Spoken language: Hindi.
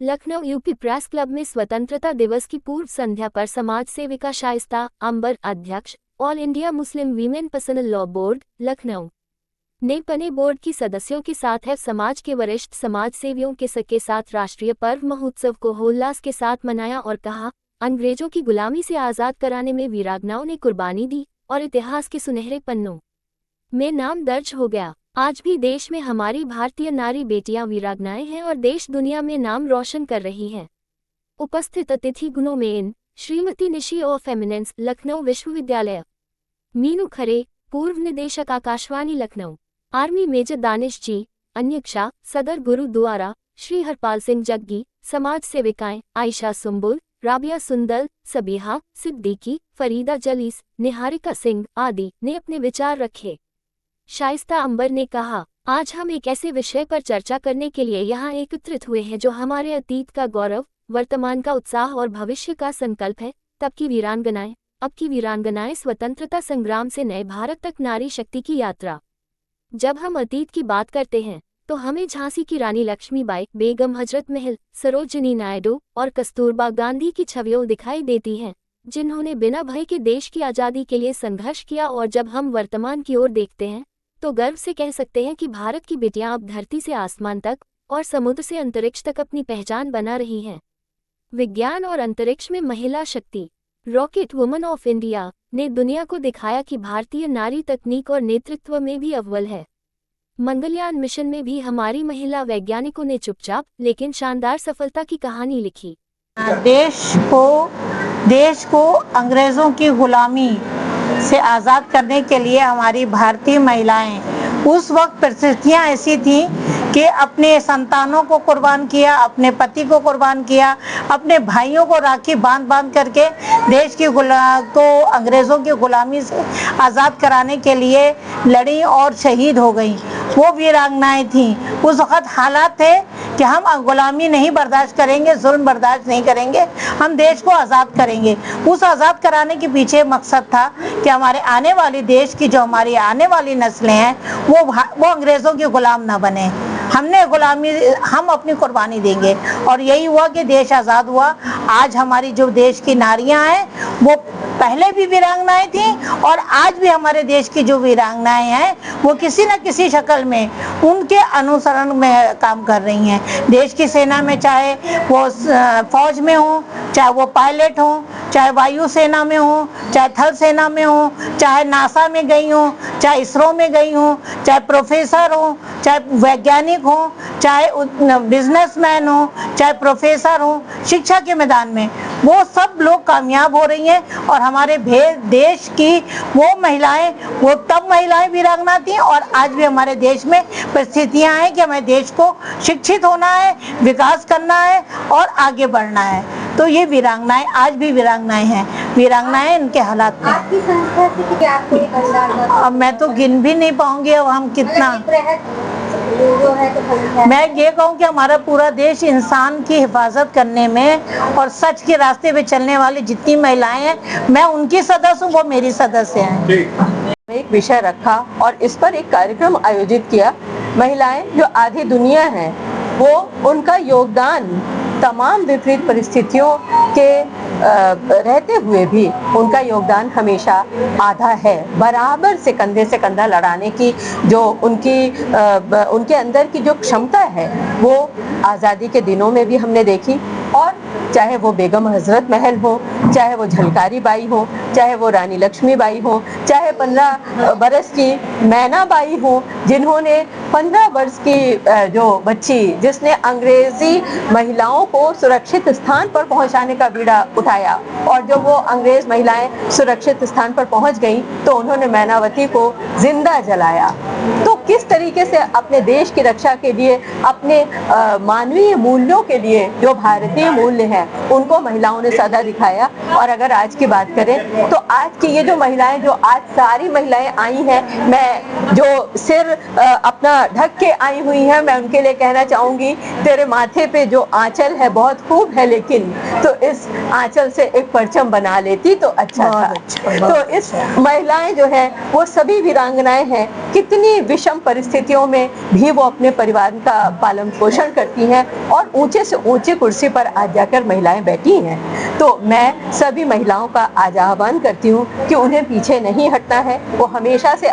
लखनऊ यूपी प्रेस क्लब में स्वतंत्रता दिवस की पूर्व संध्या पर समाज सेविका शाइस्ता अंबर, अध्यक्ष all India Muslim women personal law board Lucknow ने पने बोर्ड की सदस्यों के साथ है समाज के वरिष्ठ समाज सेवियों के साथ राष्ट्रीय पर्व महोत्सव को उल्लास के साथ मनाया और कहा, अंग्रेजों की गुलामी से आज़ाद कराने में वीरांगनाओं ने कुर्बानी दी और इतिहास के सुनहरे पन्नों में नाम दर्ज हो गया। आज भी देश में हमारी भारतीय नारी बेटियां वीरांगनाएं हैं और देश दुनिया में नाम रोशन कर रही हैं। उपस्थित अतिथि गुणों में इन श्रीमती निशी ऑफ एमिनेंस लखनऊ विश्वविद्यालय, मीनू खरे पूर्व निदेशक आकाशवाणी लखनऊ, आर्मी मेजर दानिश जी, अन्यक्षा सदर गुरुद्वारा श्री हरपाल सिंह जग्गी, समाज सेविकाएं आयशा सुंबुल, राबिया सुंदल, सबीहा सिद्दीकी, फरीदा जलीस, निहारिका सिंह आदि ने अपने विचार रखे। शाइस्ता अंबर ने कहा, आज हम एक ऐसे विषय पर चर्चा करने के लिए यहाँ एकत्रित हुए हैं जो हमारे अतीत का गौरव, वर्तमान का उत्साह और भविष्य का संकल्प है। तब की वीरांगनाएं, अब की वीरांगनाएं, स्वतंत्रता संग्राम से नए भारत तक नारी शक्ति की यात्रा। जब हम अतीत की बात करते हैं तो हमें झांसी की रानी लक्ष्मीबाई, बेगम हजरत महल, सरोजिनी नायडू और कस्तूरबा गांधी की छवियां दिखाई देती हैं, जिन्होंने बिना भय के देश की आज़ादी के लिए संघर्ष किया। और जब हम वर्तमान की ओर देखते हैं तो गर्व से कह सकते हैं कि भारत की बेटियां अब धरती से आसमान तक और समुद्र से अंतरिक्ष तक अपनी पहचान बना रही हैं। विज्ञान और अंतरिक्ष में महिला शक्ति, रॉकेट वुमन ऑफ इंडिया ने दुनिया को दिखाया कि भारतीय नारी तकनीक और नेतृत्व में भी अव्वल है। मंगलयान मिशन में भी हमारी महिला वैज्ञानिकों ने चुपचाप लेकिन शानदार सफलता की कहानी लिखी। देश को अंग्रेजों की गुलामी से आज़ाद करने के लिए हमारी भारतीय महिलाएं, उस वक्त परिस्थितियां ऐसी थीं कि अपने संतानों को कुर्बान किया, अपने पति को कुर्बान किया, अपने भाइयों को राखी बांध बांध करके देश की को अंग्रेज़ों की गुलामी से आज़ाद कराने के लिए लड़ी और शहीद हो गई। वो वीरांगनाएं थीं। उस वक्त हालात थे कि हम गुलामी नहीं बर्दाश्त करेंगे, जुल्म बर्दाश्त नहीं करेंगे, हम देश को आज़ाद करेंगे। उस आज़ाद कराने के पीछे मकसद था कि हमारे आने वाली देश की जो हमारी आने वाली नस्लें हैं वो अंग्रेज़ों के गुलाम ना बने। हम अपनी कुर्बानी देंगे और यही हुआ कि देश आज़ाद हुआ। आज हमारी जो देश की नारियां हैं वो पहले भी वीरांगनाएं थीं और आज भी हमारे देश की जो वीरांगनाएं हैं वो किसी न किसी शक्ल में उनके अनुसरण में काम कर रही हैं। देश की सेना में, चाहे वो फौज में हो, चाहे वो पायलट हो, चाहे वायु सेना में हो, चाहे थल सेना में हो, चाहे नासा में गई हो, चाहे इसरो में गई हो, चाहे प्रोफेसर हो, चाहे वैज्ञानिक हो, चाहे बिजनेसमैन हो, चाहे प्रोफेसर हो, शिक्षा के मैदान में वो सब लोग कामयाब हो रही हैं। और हमारे देश की वो महिलाएं, वो तब महिलाएं वीरांगना थी और आज भी हमारे देश में परिस्थितियां हैं कि हमें देश को शिक्षित होना है, विकास करना है और आगे बढ़ना है। तो ये वीरांगनाएं आज भी वीरांगनाएं हैं, वीरांगनाएं इनके हालात में। आपकी संस्था से क्या आपको एक अंदाजा? अब मैं तो गिन भी नहीं पाऊंगी अब हम कितना जो है तो मैं ये कहूँ कि हमारा पूरा देश इंसान की हिफाजत करने में और सच के रास्ते पे चलने वाली जितनी महिलाएं हैं, मैं उनकी सदस्य हूँ, वो मेरी सदस्य हैं। एक विषय रखा और इस पर एक कार्यक्रम आयोजित किया। महिलाएं जो आधी दुनिया हैं, वो उनका योगदान तमाम विपरीत परिस्थितियों के रहते हुए भी उनका योगदान हमेशा आधा है। बराबर से कंधा लड़ाने की जो उनके अंदर की जो क्षमता है वो आज़ादी के दिनों में भी हमने देखी। और चाहे वो बेगम हजरत महल हो, चाहे वो झलकारी बाई हो, चाहे वो रानी लक्ष्मीबाई हो, चाहे 15 बरस की मैना बाई हो, जिन्होंने 15 वर्ष की जो बच्ची जिसने अंग्रेजी महिलाओं को सुरक्षित स्थान पर पहुंचाने का बीड़ा उठाया और जब वो अंग्रेज महिलाएं सुरक्षित स्थान पर पहुंच गईं तो उन्होंने मैनावती को जिंदा जलाया। तो किस तरीके से अपने देश की रक्षा के लिए, अपने मानवीय मूल्यों के लिए जो भारतीय मूल्य हैं उनको महिलाओं ने सदा दिखाया। और अगर आज की बात करें तो आज की ये जो महिलाएं, जो आज सारी महिलाएं आई हैं, मैं जो सिर अपना ढक के आई हुई हैं, मैं उनके लिए कहना चाहूंगी, तेरे माथे पे जो आंचल है बहुत खूब है, लेकिन तो इस आंचल से एक परचम बना लेती तो अच्छा था। तो इस महिलाएं जो है वो सभी वीरांगनाएं हैं, कितनी विषम परिस्थितियों में भी वो अपने परिवार का पालन पोषण करती हैं और ऊंचे से ऊंचे कुर्सी पर आज जाकर महिलाएं बैठी हैं। तो मैं सभी महिलाओं का आज आह्वान करती हूँ कि उन्हें पीछे नहीं हटना है, वो हमेशा से